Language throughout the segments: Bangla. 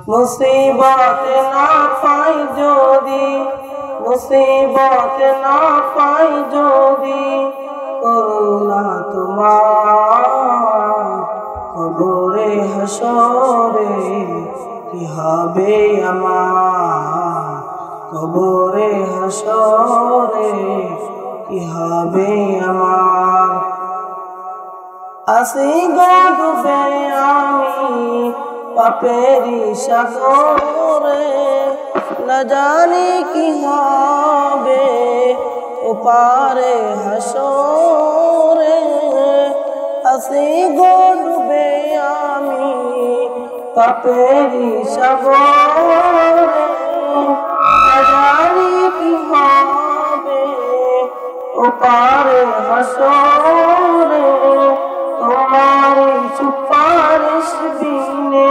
মুসিবত না পাই যদি, মুসিবত না পাই যদি, করুণা তোমার কবরে হাসরে কি হবে আমার, কবরে হাসরে কি হবে আমার। আসি গো ডুবে আমি পাপেরি সাগরে, না জানি কি হবে ওপারে হাসরে। আসি গো ডুবে আমি পাপেরি সাগরে, না জানি কি হবে ওপারে হাসরে। তোমারি সুপারিশ বিনে,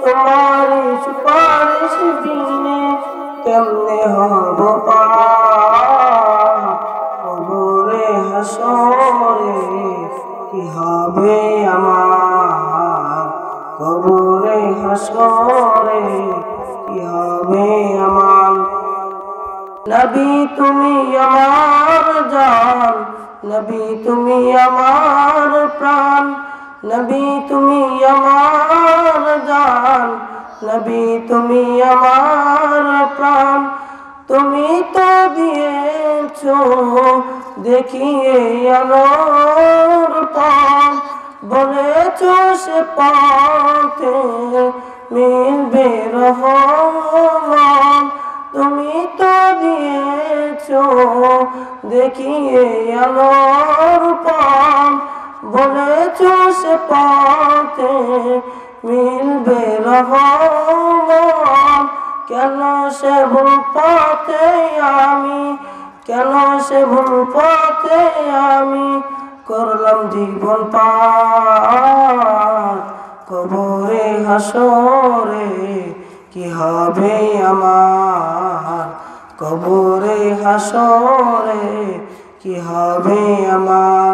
তোমারি সুপারিশ বিনে কেমনে হব পার, কবরে হাসরে কি হবে আমার, কবরে হাসরে কি হবে আমার। নবী তুমি আমার জান, নবী তুমি আমার প্রাণ, নবী তুমি আমার জান, নবী তুমি আমার প্রাণ। তুমি তো দিয়েছো দেখিয়ে আলোর পথ, বলেছো সে পথে মিলবে রহমান। তুমি তো দিয়েছো দেখিয়ে আলোর পথ, বলেছো সে পথে মিলবে রহমান। কেন সে ভুল পথে আমি, কেন সে ভুল পথে আমি করলাম জীবন পার, কবরে হাসরে কি হবে আমার, কবরে হাসরে কি হবে আমার।